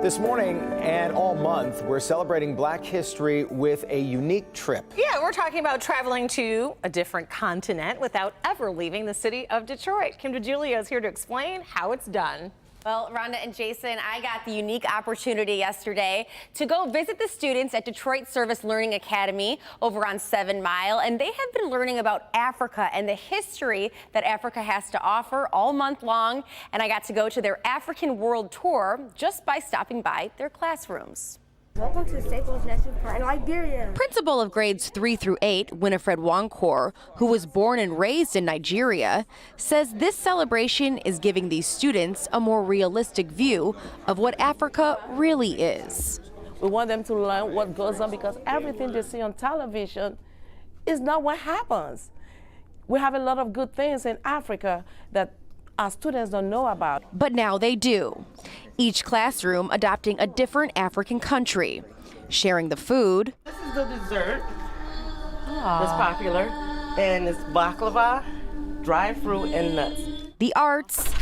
This morning and all month, we're celebrating Black history with a unique trip. Yeah, we're talking about traveling to a different continent without ever leaving the city of Detroit. Kim DeGiulio is here to explain how it's done. Well, Rhonda and Jason, I got the unique opportunity yesterday to go visit the students at Detroit Service Learning Academy over on 7 Mile, and they have been learning about Africa and the history that Africa has to offer all month long. And I got to go to their African World Tour just by stopping by their classrooms. Welcome to the Staples National Park in Liberia. Principal of grades 3 through 8, Winifred Wankor, who was born and raised in Nigeria, says this celebration is giving these students a more realistic view of what Africa really is. We want them to learn what goes on because everything they see on television is not what happens. We have a lot of good things in Africa that our students don't know about. But now they do. Each classroom adopting a different African country, sharing the food. This is the dessert that's popular, and it's baklava, dried fruit, and nuts. The arts. These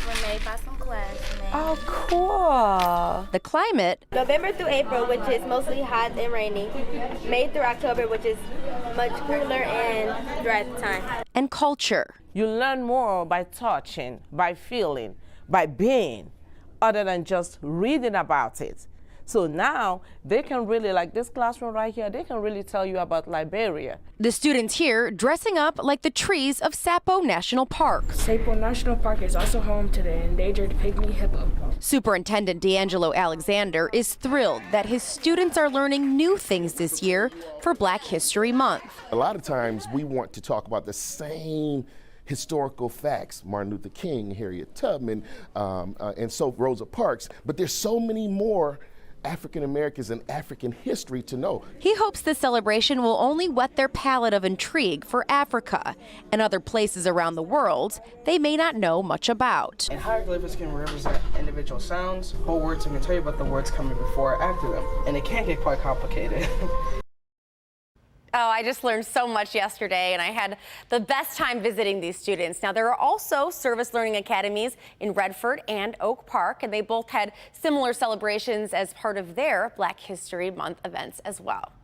were made by some classmates. Oh, cool. The climate. November through April, which is mostly hot and rainy. May through October, which is much cooler and dry at the time. And culture. You learn more by touching, by feeling, by being, other than just reading about it. So now they can really, like this classroom right here, they can really tell you about Liberia. The students here dressing up like the trees of Sapo National Park. Sapo National Park is also home to the endangered pygmy hippo. Superintendent D'Angelo Alexander is thrilled that his students are learning new things this year for Black History Month. A lot of times we want to talk about the same historical facts, Martin Luther King, Harriet Tubman, and so Rosa Parks, but there's so many more African Americans and African history to know. He hopes the celebration will only whet their palate of intrigue for Africa and other places around the world they may not know much about. And hieroglyphics can represent individual sounds, whole words can tell you about the words coming before or after them, and it can get quite complicated. Oh, I just learned so much yesterday, and I had the best time visiting these students. Now, there are also service learning academies in Redford and Oak Park, and they both had similar celebrations as part of their Black History Month events as well.